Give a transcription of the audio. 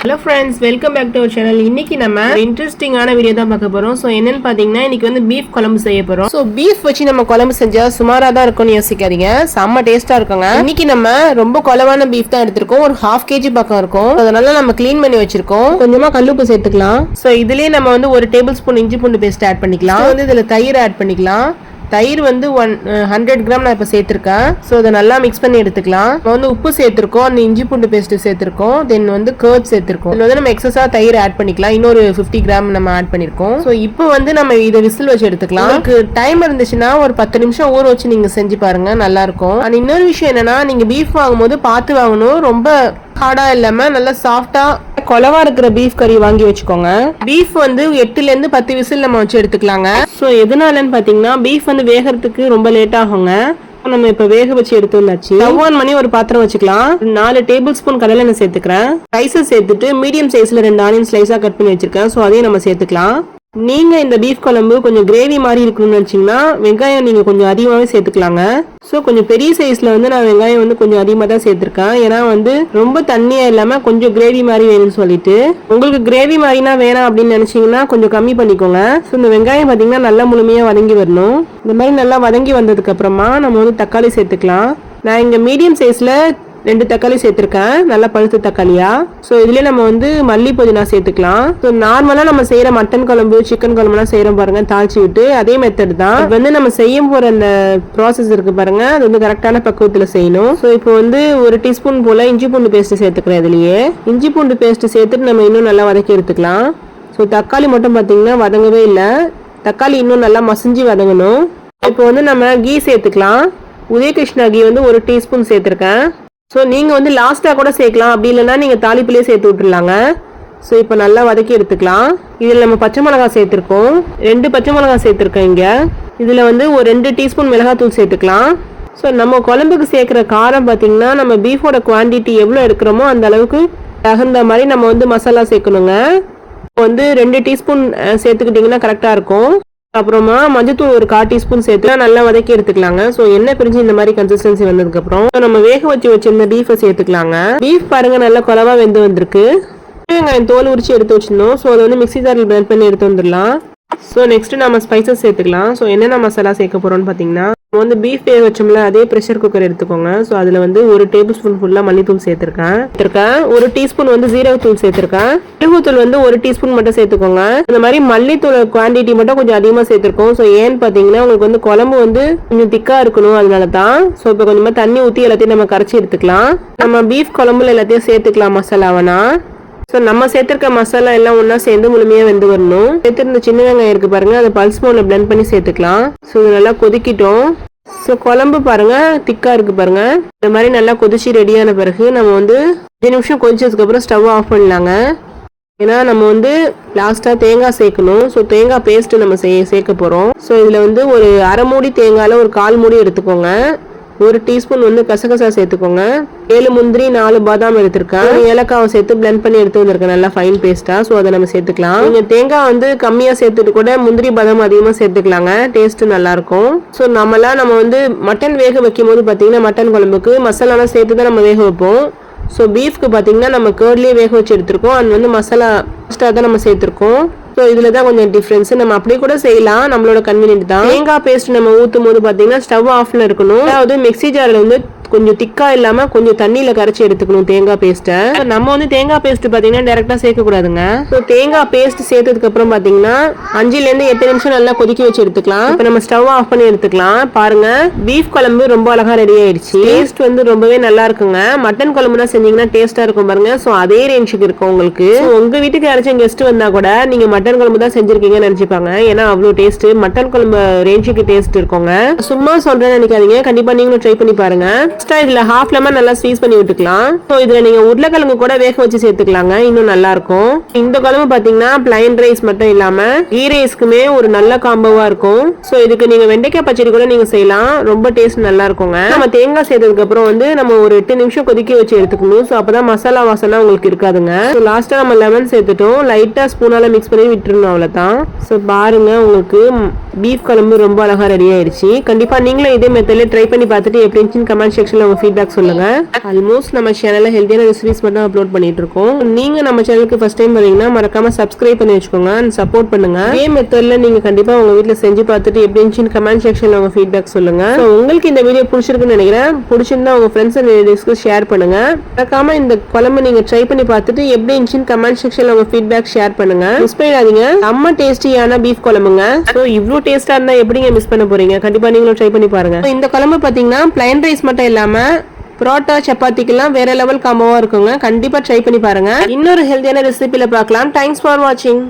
Hello friends, welcome back to our channel. இன்னைக்கு நம்ம இன்ட்ரெஸ்டிங்கான வீடியோ தான் பார்க்க போறோம். சோ என்னன்னு பாத்தீங்கன்னா இன்னைக்கு வந்து பீஃப் குழம்பு செய்ய போறோம். சோ பீஃப் வச்சு நம்ம குழம்பு செஞ்சா சுமாரா தான் இருக்கும்னு யோசிக்காதீங்க. செம்ம டேஸ்டா இருக்குங்க. இன்னைக்கு நம்ம ரொம்ப குழவான பீஃப் தான் எடுத்திருக்கோம். ஒரு 1/2 kg பக்கம் இருக்கும். அதனால நம்ம க்ளீன் பண்ணி வச்சிருக்கோம். கொஞ்சமா கல்லுப்பு சேர்த்துக்கலாம். சோ இதுலயே நம்ம வந்து 1 டேபிள்ஸ்பூன் இஞ்சி பூண்டு பேஸ்ட் ஆட் பண்ணிக்கலாம். வந்து இதுல தயிர் ஆட் பண்ணிக்கலாம். தயிர் வந்து 100 கிராம் நான் இப்போ சேர்த்துருக்கேன். ஸோ அதை நல்லா மிக்ஸ் பண்ணி எடுத்துக்கலாம். நம்ம வந்து உப்பு சேர்த்துருக்கோம், அந்த இஞ்சி பூண்டு பேஸ்ட் சேர்த்துருக்கோம், தென் வந்து கர்ட் சேர்த்துருக்கோம். இதில் வந்து நம்ம எக்ஸஸா தயிர் ஆட் பண்ணிக்கலாம். இன்னொரு 50 கிராம் நம்ம ஆட் பண்ணியிருக்கோம். ஸோ இப்போ வந்து நம்ம இதை விசில் வச்சு எடுத்துக்கலாம். உங்களுக்கு டைம் இருந்துச்சுன்னா ஒரு 10 நிமிஷம் ஊற வச்சு நீங்க செஞ்சு பாருங்க, நல்லா இருக்கும். அண்ட் இன்னொரு விஷயம் என்னன்னா, நீங்க பீஃப் வாங்கும்போது பார்த்து வாங்கணும். ரொம்ப ஹார்டா இல்லாம நல்லா சாஃப்டா கொலவா இருக்கிற பீஃப் கறி வாங்கி வச்சுக்கோங்க. பீஃப் வந்து 8 ல இருந்து 10 விசில் நம்ம வச்சு எடுத்துக்கலாங்க. ஸோ எதனாலன்னு பாத்தீங்கன்னா பீஃப் வந்து வேகிறதுக்கு ரொம்ப லேட் ஆகுங்க. நம்ம இப்ப வேக வச்சு எடுத்து வந்தாச்சு. ஸ்டவ் ஆன் பண்ணி ஒரு பாத்திரம் வச்சுக்கலாம். 4 டேபிள் ஸ்பூன் கடலை எண்ணெய் சேர்த்துக்கிறேன். ரைஸை சேர்த்துட்டு மீடியம் சைஸ்ல 2 ஆனியன் ஸ்லைஸா கட் பண்ணி வச்சிருக்கேன். ஸோ அதையும் நம்ம சேர்த்துக்கலாம். நீங்க இந்த பீஃப் குழம்பு கொஞ்சம் கிரேவி மாதிரி இருக்கணும்னு நினைச்சீங்கன்னா வெங்காயம் நீங்க கொஞ்சம் அதிகமாவே சேர்த்துக்கலாங்க. ஸோ கொஞ்சம் பெரிய சைஸ்ல வந்து நான் வெங்காயம் வந்து கொஞ்சம் அதிகமாக தான் சேர்த்திருக்கேன். ஏன்னா வந்து ரொம்ப தண்ணியா இல்லாம கொஞ்சம் கிரேவி மாதிரி வேணும்னு சொல்லிட்டு, உங்களுக்கு கிரேவி மாதிரினா வேணாம் அப்படின்னு நினைச்சீங்கன்னா கொஞ்சம் கம்மி பண்ணிக்கோங்க. ஸோ இந்த வெங்காயம் பாத்தீங்கன்னா நல்லா முழுமையா வதங்கி வரணும். இந்த மாதிரி நல்லா வதங்கி வந்ததுக்கு அப்புறமா நம்ம வந்து தக்காளி சேர்த்துக்கலாம். நான் இங்க மீடியம் சைஸ்ல 2 தக்காளி சேர்த்திருக்கேன், நல்லா பழுத்த தக்காளியா. ஸோ இதுலயே நம்ம வந்து மல்லி புதினா சேர்த்துக்கலாம். ஸோ நார்மலா நம்ம செய்யற மட்டன் குழம்பு சிக்கன் குழம்புலாம் செய்யறோம் பாருங்க, தாளிச்சு விட்டு அதே மெத்தட் தான். வந்து நம்ம செய்ய போற அந்த ப்ராசஸ் இருக்கு பாருங்க, அது வந்து கரெக்டான பக்குவத்துல செய்யணும். ஸோ இப்போ வந்து 1 டீஸ்பூன் போல இஞ்சி பூண்டு பேஸ்ட் சேர்த்துக்கிறேன். இதுலயே இஞ்சி பூண்டு பேஸ்ட் சேர்த்துட்டு நம்ம இன்னும் நல்லா வதக்கி எடுத்துக்கலாம். ஸோ தக்காளி மட்டும் பாத்தீங்கன்னா வதங்கவே இல்லை, தக்காளி இன்னும் நல்லா மசிஞ்சு வதங்கணும். இப்போ வந்து நம்ம கீ சேர்த்துக்கலாம். உதய கிருஷ்ணா கீ வந்து 1 டீஸ்பூன் சேர்த்திருக்கேன். ஸோ நீங்கள் வந்து லாஸ்ட்டாக கூட சேர்க்கலாம், அப்படி இல்லைன்னா நீங்கள் தாளிப்புலேயே சேர்த்து விட்டுருலாங்க. ஸோ இப்போ நல்லா வதக்கி எடுத்துக்கலாம். இதில் நம்ம பச்சை மிளகாய் சேர்த்துருக்கோம், 2 பச்சை மிளகாய் சேர்த்துருக்கேன் இங்கே. இதில் வந்து ஒரு 2 டீஸ்பூன் மிளகாத்தூள் சேர்த்துக்கலாம். ஸோ நம்ம குழம்புக்கு சேர்க்குற காரம் பார்த்தீங்கன்னா நம்ம பீஃபோட குவான்டிட்டி எவ்வளோ எடுக்கிறோமோ அந்த அளவுக்கு தகுந்த மாதிரி நம்ம வந்து மசாலா சேர்க்கணுங்க. இப்போ வந்து 2 டீஸ்பூன் சேர்த்துக்கிட்டிங்கன்னா கரெக்டாக இருக்கும். அப்புறமா மஞ்சத்தூள் ஒரு 1/4 டீஸ்பூன் சேர்த்து நல்லா வதக்கி எடுத்துக்கலாங்க. ஸோ எண்ணெய் பிரிஞ்சு இந்த மாதிரி கன்சிஸ்டன்சி வந்ததுக்கு அப்புறம் நம்ம வேக வச்சு வச்சிருந்த பீஃபை சேர்த்துக்கலாங்க. பீஃப் பாருங்க நல்லா குலவா வெந்து வந்திருக்கு. வெங்காயம் தோல் உரிச்சு எடுத்து வச்சிருந்தோம். ஸோ அதை வந்து மிக்ஸி ஜாரில் பிளெண்ட் பண்ணி எடுத்து வந்துடலாம். ஸோ நெக்ஸ்ட் நம்ம ஸ்பைசஸ் சேர்த்துக்கலாம். ஸோ என்னென்ன மசாலா சேர்க்க போறோம்னு பார்த்தீங்கன்னா, நம்ம வந்து பீஃப் வேக வச்சோம்ல அதே ப்ரெஷர் குக்கர் எடுத்துக்கோங்க. ஸோ அதில் வந்து 1 டேபிள் ஸ்பூன் ஃபுல்லாக மல்லித்தூள் சேர்த்துருக்கேன். 1 டீஸ்பூன் வந்து ஜீரகத்தூள் சேர்த்துருக்கேன். மிளகுத்தூள் வந்து 1 டீஸ்பூன் மட்டும் சேர்த்துக்கோங்க. இந்த மாதிரி மல்லித்தூள் குவான்டிட்டி மட்டும் கொஞ்சம் அதிகமாக சேர்த்துருக்கோம். ஸோ ஏன்னு பார்த்தீங்கன்னா உங்களுக்கு வந்து குழம்பு வந்து கொஞ்சம் திக்காக இருக்கணும், அதனால தான். ஸோ இப்போ கொஞ்சமாக தண்ணி ஊற்றி எல்லாத்தையும் நம்ம கரைச்சி எடுத்துக்கலாம். நம்ம பீஃப் குழம்புல எல்லாத்தையும் சேர்த்துக்கலாம் மசாலாவனா. ஸோ நம்ம சேர்த்துருக்க மசாலா எல்லாம் ஒன்றா சேர்ந்து முழுமையாக வெந்து வரணும். சேர்த்துருந்த சின்ன வெங்காயம் இருக்கு பாருங்க, அதை பல்ஸ் மோட்ல பிளெண்ட் பண்ணி சேர்த்துக்கலாம். ஸோ இது நல்லா கொதிக்கிட்டோம். ஸோ குழம்பு பாருங்க திக்கா இருக்கு பாருங்க. இந்த மாதிரி நல்லா கொதிச்சு ரெடியான பிறகு நம்ம வந்து 5 நிமிஷம் கொதிச்சதுக்கு அப்புறம் ஸ்டவ் ஆஃப் பண்ணலாங்க. ஏன்னா நம்ம வந்து லாஸ்டா தேங்காய் சேர்க்கணும். ஸோ தேங்காய் பேஸ்ட் நம்ம சேர்க்க போறோம். ஸோ இதுல வந்து ஒரு 1/2 மூடி தேங்காயில ஒரு 1/4 மூடி எடுத்துக்கோங்க. 1 டீஸ்பூன் வந்து கசகசா சேர்த்துக்கோங்க. 7 முந்திரி 4 பாதாம் எடுத்திருக்கேன். ஏலக்காவை சேர்த்து பிளெண்ட் பண்ணி எடுத்து வந்திருக்கேன் நல்லா ஃபைன் பேஸ்டா. ஸோ அதை நம்ம சேர்த்துக்கலாம். நீங்க தேங்காய் வந்து கம்மியா சேர்த்துட்டு கூட முந்திரி பாதாம் அதிகமா சேர்த்துக்கலாங்க, டேஸ்ட் நல்லா இருக்கும். ஸோ நம்ம வந்து மட்டன் வேக வைக்கும் போது பாத்தீங்கன்னா மட்டன் குழம்புக்கு மசாலாலாம் சேர்த்து தான் நம்ம வேக வைப்போம். ஸோ பீஃப்க்கு பாத்தீங்கன்னா நம்ம கேர்ட்லயே வேக வச்சு எடுத்திருக்கோம். அது வந்து மசாலா தான் நம்ம சேர்த்திருக்கோம். ஸோ இதுல தான் கொஞ்சம் டிஃபரன்ஸ். நம்ம அப்படியே கூட செய்யலாம், நம்மளோட கன்வீனியன்ட் தான். தேங்காய் பேஸ்ட் நம்ம ஊற்றும் போது பாத்தீங்கன்னா ஸ்டவ் ஆஃப்ல இருக்கணும். அதாவது மிக்ஸி ஜார்ல வந்து கொஞ்சம் திக்கா இல்லாம கொஞ்சம் தண்ணியில கரைச்சி எடுத்துக்கணும் தேங்காய் பேஸ்ட்டை. நம்ம வந்து தேங்காய் பேஸ்ட் பாத்தீங்கன்னா டைரக்டா சேர்க்க கூடாதுங்க. ஸோ தேங்காய் பேஸ்ட் சேர்த்ததுக்கு அப்புறம் பாத்தீங்கன்னா 5 ல இருந்து 8 நிமிஷம் நல்லா கொதிக்க வச்சு எடுத்துக்கலாம். இப்போ நம்ம ஸ்டவ் ஆஃப் பண்ணி எடுத்துக்கலாம். பாருங்க பீஃப் குழம்பு ரொம்ப அழகா ரெடி ஆயிடுச்சு. டேஸ்ட் வந்து ரொம்பவே நல்லா இருக்குங்க. மட்டன் குழம்புனா செஞ்சீங்கன்னா டேஸ்டா இருக்கும் பாருங்க. ஸோ அதே ரேஞ்சுக்கு இருக்கும் உங்களுக்கு. உங்க வீட்டுக்கு யாராச்சும் கெஸ்ட் வந்தா கூட நீங்க மட்டன் குழம்பு தான் செஞ்சிருக்கீங்கன்னு நினைச்சுப்பாங்க. ஏன்னா அவ்வளவு டேஸ்ட் மட்டன் குழம்பு ரேஞ்சுக்கு டேஸ்ட் இருக்குங்க. சும்மா சொல்றேன்னு நினைக்காதீங்க, கண்டிப்பா நீங்களும் ட்ரை பண்ணி பாருங்க. இதுல 1/2 லெமன் நல்லா ஸ்வீஸ் பண்ணி விட்டுக்கலாம். ஸோ இதுல நீங்க உருளைக்கிழங்கு கூட வேக வச்சு சேர்த்துக்கலாங்க, இன்னும் நல்லா இருக்கும். இந்த குழம்பு பாத்தீங்கன்னா பிளைன் ரைஸ் மட்டும் இல்லாம கீ ரைஸ்க்குமே ஒரு நல்ல காம்போவா இருக்கும். ஸோ இதுக்கு நீங்க வெண்டைக்காய் பச்சடி கூட நீங்க செய்யலாம், ரொம்ப டேஸ்ட் நல்லா இருக்குங்க. நம்ம தேங்காய் சேர்த்ததுக்கு அப்புறம் வந்து நம்ம ஒரு 8 நிமிஷம் கொதிக்க வச்சு எடுத்துக்கணும். ஸோ அப்பதான் மசாலா வாசனை உங்களுக்கு இருக்காதுங்க. லாஸ்டா நம்ம லெமன் சேர்த்துட்டோம், லைட்டா ஸ்பூனால மிக்ஸ் பண்ணி விட்டுருணும், அவ்வளவுதான். ஸோ பாருங்க உங்களுக்கு பீஃப் குழம்பு ரொம்ப அழகா ரெடி ஆயிடுச்சு. கண்டிப்பா நீங்களும் இதே மெத்தட்ல ட்ரை பண்ணி பார்த்துட்டு எப்படி இருந்துச்சுன்னு கமெண்ட் செக்ஷன் செக்ஷன்ல உங்க ஃபீட்பேக் சொல்லுங்க. ஆல்மோஸ்ட் நம்ம சேனல்ல ஹெல்தியான ரெசிபிஸ் மட்டும் அப்லோட் பண்ணிட்டு இருக்கோம். நீங்க நம்ம சேனலுக்கு ஃபர்ஸ்ட் டைம் வரீங்கன்னா மறக்காம சப்ஸ்கிரைப் பண்ணி வச்சுக்கோங்க and சப்போர்ட் பண்ணுங்க. இதே மெத்தட்ல நீங்க கண்டிப்பா உங்க வீட்ல செஞ்சு பார்த்துட்டு எப்படி இருந்துச்சுன்னு கமெண்ட் செக்ஷன்ல உங்க ஃபீட்பேக் சொல்லுங்க. உங்களுக்கு இந்த வீடியோ பிடிச்சிருக்குன்னு நினைக்கிறேன். பிடிச்சிருந்தா உங்க ஃப்ரெண்ட்ஸ் அண்ட் ரிலேட்டிவ்ஸ்க்கு ஷேர் பண்ணுங்க. மறக்காம இந்த குழம்பு நீங்க ட்ரை பண்ணி பார்த்துட்டு எப்படி இருந்துச்சுன்னு கமெண்ட் செக்ஷன்ல உங்க ஃபீட்பேக் ஷேர் பண்ணுங்க. மிஸ் பண்ணிடாதீங்க. செம்ம டேஸ்டியான பீஃப் குழம்புங்க. சோ இவ்ளோ டேஸ்டா இருந்தா எப்படிங்க மிஸ் பண்ண போறீங்க? கண்டிப்பா நீங்களும் ட்ரை பண்ணி பாருங்க. இந்த குழம்பு பாத்தீங்கன்னா பிளைன் ரைஸ் மட்டும் இல்லாம புரோட்டா சப்பாத்திக்கெல்லாம் வேற லெவல் காம்போவா இருக்குங்க. கண்டிப்பா ட்ரை பண்ணி பாருங்க. இன்னொரு ஹெல்தியான ரெசிபில பார்க்கலாம். தேங்க்ஸ் ஃபார் வாட்சிங்.